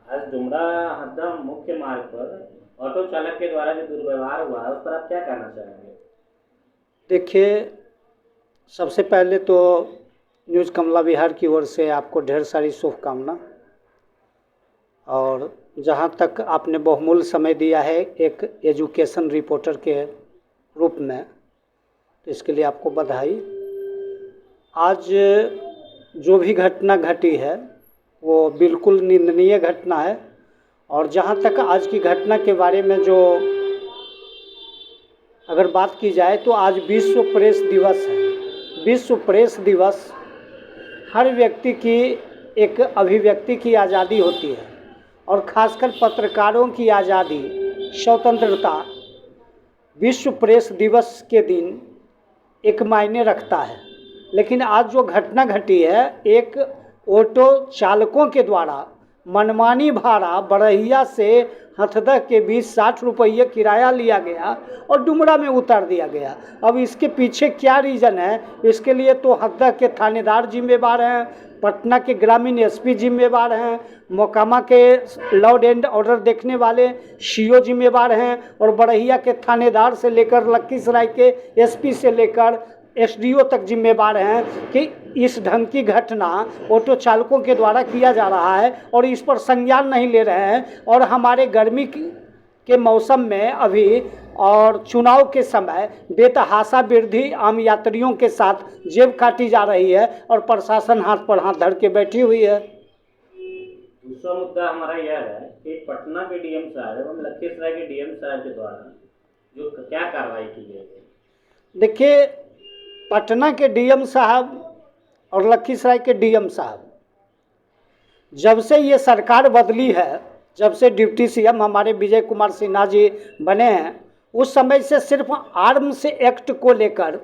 आज डुमरा हरदा मुख्य मार्ग पर ऑटो चालक के द्वारा जो दुर्व्यवहार हुआ है उस पर आप क्या कहना चाहेंगे? देखिए, सबसे पहले तो न्यूज़ कमला बिहार की ओर से आपको ढेर सारी शुभकामना। और जहाँ तक आपने बहुमूल्य समय दिया है एक एजुकेशन रिपोर्टर के रूप में, तो इसके लिए आपको बधाई। आज जो भी घटना घटी है वो बिल्कुल निंदनीय घटना है। और जहाँ तक आज की घटना के बारे में जो अगर बात की जाए तो आज विश्व प्रेस दिवस है। विश्व प्रेस दिवस, हर व्यक्ति की एक अभिव्यक्ति की आज़ादी होती है और ख़ासकर पत्रकारों की आज़ादी, स्वतंत्रता विश्व प्रेस दिवस के दिन एक मायने रखता है। लेकिन आज जो घटना घटी है, एक ऑटो चालकों के द्वारा मनमानी भाड़ा बड़हिया से हथदह के बीच 60 रुपये किराया लिया गया और डुमरा में उतार दिया गया। अब इसके पीछे क्या रीज़न है, इसके लिए तो हथदह के थानेदार जिम्मेवार हैं, पटना के ग्रामीण एसपी जिम्मेवार हैं, मोकामा के लॉ एंड ऑर्डर देखने वाले सीओ जिम्मेवार हैं, और बड़हिया के थानेदार से लेकर लखीसराय के एसपी से लेकर एसडीओ तक जिम्मेवार हैं कि इस ढंग की घटना ऑटो चालकों के द्वारा किया जा रहा है और इस पर संज्ञान नहीं ले रहे हैं। और हमारे गर्मी के मौसम में अभी और चुनाव के समय बेतहाशा वृद्धि आम यात्रियों के साथ जेब काटी जा रही है और प्रशासन हाथ पर हाथ धर के बैठी हुई है। दूसरा मुद्दा हमारा यह है कि पटना के डीएम साहब एवं लखीसराय के डीएम साहब के द्वारा जो क्या कार्रवाई की गई है? देखिए, पटना के डीएम साहब और लखीसराय के डीएम साहब, जब से ये सरकार बदली है, जब से डिप्टी सीएम हमारे विजय कुमार सिन्हा जी बने हैं, उस समय से सिर्फ आर्म्स एक्ट को लेकर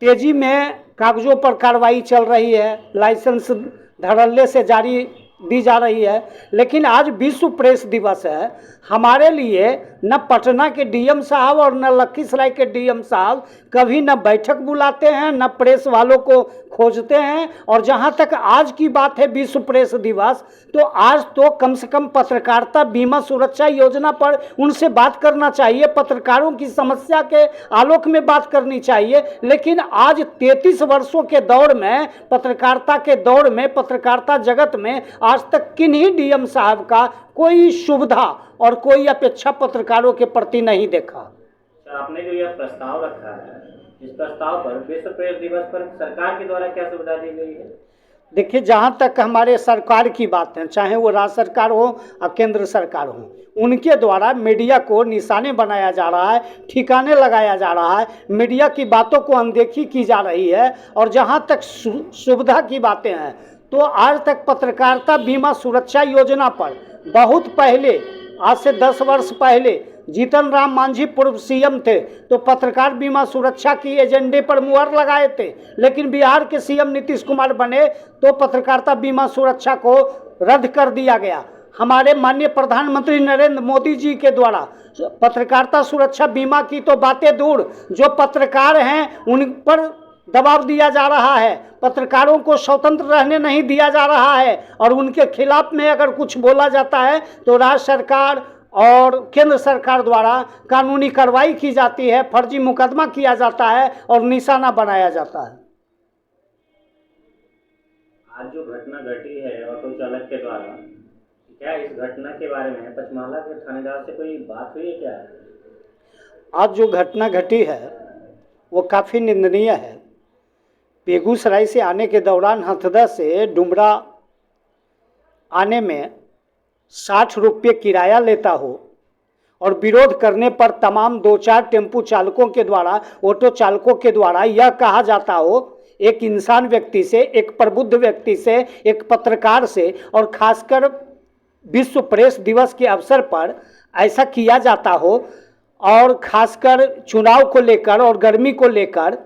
तेजी में कागजों पर कार्रवाई चल रही है, लाइसेंस धड़ल्ले से जारी दी जा रही है। लेकिन आज विश्व प्रेस दिवस है, हमारे लिए न पटना के डीएम साहब और न लखीसराय के डीएम साहब कभी न बैठक बुलाते हैं, न प्रेस वालों को खोजते हैं। और जहां तक आज की बात है विश्व प्रेस दिवस, तो आज तो कम से कम पत्रकारिता बीमा सुरक्षा योजना पर उनसे बात करना चाहिए, पत्रकारों की समस्या के आलोक में बात करनी चाहिए। लेकिन आज 33 वर्षों के दौर में, पत्रकारिता के दौर में, पत्रकारिता जगत में आज तक किन्हीं डीएम साहब का कोई सुविधा और कोई अपेक्षा पत्रकारों के प्रति नहीं देखा। आपने जो यह प्रस्ताव रखा है, इस प्रस्ताव पर विश्व प्रेस दिवस पर सरकार के द्वारा क्या सुविधा दी गई है? देखिए, जहाँ तक हमारे सरकार की बात है, चाहे वो राज्य सरकार हो और केंद्र सरकार हो, उनके द्वारा मीडिया को निशाने बनाया जा रहा है, ठिकाने लगाया जा रहा है, मीडिया की बातों को अनदेखी की जा रही है। और जहाँ तक सुविधा की बातें हैं, तो आज तक पत्रकारिता बीमा सुरक्षा योजना पर बहुत पहले, आज से 10 वर्ष पहले जीतन राम मांझी पूर्व सीएम थे तो पत्रकार बीमा सुरक्षा की एजेंडे पर मुहर लगाए थे। लेकिन बिहार के सीएम नीतीश कुमार बने तो पत्रकारिता बीमा सुरक्षा को रद्द कर दिया गया। हमारे माननीय प्रधानमंत्री नरेंद्र मोदी जी के द्वारा पत्रकारिता सुरक्षा बीमा की तो बातें दूर, जो पत्रकार हैं उन पर दबाव दिया जा रहा है, पत्रकारों को स्वतंत्र रहने नहीं दिया जा रहा है। और उनके खिलाफ में अगर कुछ बोला जाता है तो राज्य सरकार और केंद्र सरकार द्वारा कानूनी कार्रवाई की जाती है, फर्जी मुकदमा किया जाता है और निशाना बनाया जाता है। आज जो घटना घटी है ऑटो चालक के द्वारा, क्या इस घटना के बारे में पचमाला के थानेदार से कोई बात हुई है क्या? आज जो घटना घटी है वो काफ़ी निंदनीय है। बेगूसराय से आने के दौरान हथदा से डुमरा आने में 60 रुपये किराया लेता हो और विरोध करने पर तमाम 2-4 टेम्पू चालकों के द्वारा, ऑटो चालकों के द्वारा यह कहा जाता हो, एक इंसान व्यक्ति से, एक प्रबुद्ध व्यक्ति से, एक पत्रकार से, और खासकर विश्व प्रेस दिवस के अवसर पर ऐसा किया जाता हो, और खासकर चुनाव को लेकर और गर्मी को लेकर,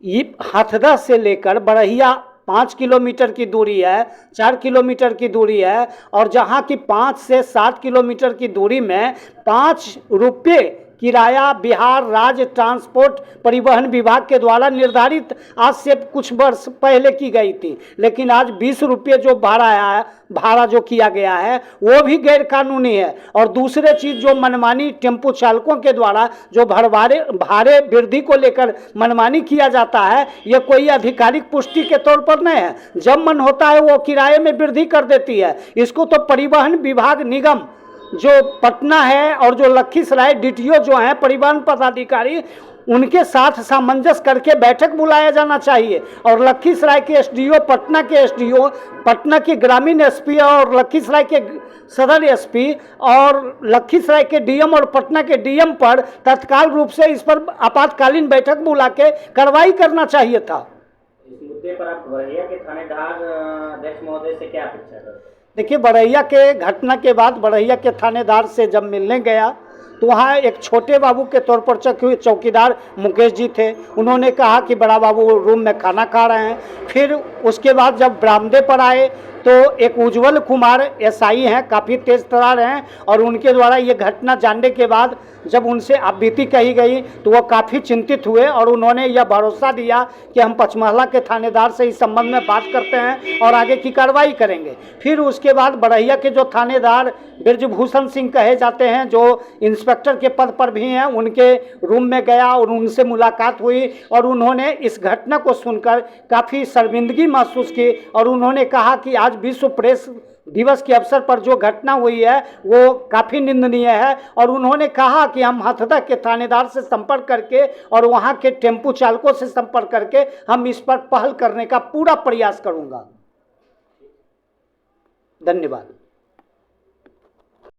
ये हथदा से लेकर बड़हिया 5 किलोमीटर की दूरी है, 4 किलोमीटर की दूरी है, और जहाँ की 5 से 7 किलोमीटर की दूरी में 5 रुपये किराया बिहार राज्य ट्रांसपोर्ट परिवहन विभाग के द्वारा निर्धारित आज से कुछ वर्ष पहले की गई थी, लेकिन आज 20 रुपये जो भाड़ा जो किया गया है वो भी गैर कानूनी है। और दूसरे चीज़ जो मनमानी टेम्पो चालकों के द्वारा जो भाड़े वृद्धि को लेकर मनमानी किया जाता है, ये कोई आधिकारिक पुष्टि के तौर पर नहीं है। जब मन होता है वो किराए में वृद्धि कर देती है। इसको तो परिवहन विभाग निगम जो पटना है और जो लखीसराय DTO जो हैं परिवहन पदाधिकारी, उनके साथ सामंजस्य करके बैठक बुलाया जाना चाहिए। और लखीसराय के SDO, पटना के SDO, पटना के ग्रामीण SP और लखीसराय के सदर SP और लखीसराय के DM और पटना के DM पर तत्काल रूप से इस पर आपातकालीन बैठक बुला के कार्रवाई करना चाहिए था। इस मुद्दे पर आप बड़हिया के थानेदार अध्यक्ष महोदय से क्या अपेक्षा करते हैं? देखिए, बड़हिया के घटना के बाद बड़हिया के थानेदार से जब मिलने गया तो वहाँ एक छोटे बाबू के तौर पर चौकीदार मुकेश जी थे। उन्होंने कहा कि बड़ा बाबू रूम में खाना खा रहे हैं। फिर उसके बाद जब बरामदे पर आए तो एक उज्जवल कुमार SI हैं, काफ़ी तेज तर्रार हैं, और उनके द्वारा ये घटना जानने के बाद जब उनसे आपबीती कही गई तो वो काफ़ी चिंतित हुए और उन्होंने यह भरोसा दिया कि हम पचमहला के थानेदार से इस संबंध में बात करते हैं और आगे की कार्रवाई करेंगे। फिर उसके बाद बड़हिया के जो थानेदार ब्रजभूषण सिंह कहे जाते हैं, जो इंस्पेक्टर के पद पर भी हैं, उनके रूम में गया और उनसे मुलाकात हुई और उन्होंने इस घटना को सुनकर काफ़ी शर्मिंदगी महसूस की और उन्होंने कहा कि आज विश्व प्रेस दिवस के अवसर पर जो घटना हुई है वो काफ़ी निंदनीय है। और उन्होंने कहा कि हम हथदा के थानेदार से संपर्क करके और वहाँ के टेम्पो चालकों से संपर्क करके हम इस पर पहल करने का पूरा प्रयास करूँगा। धन्यवाद।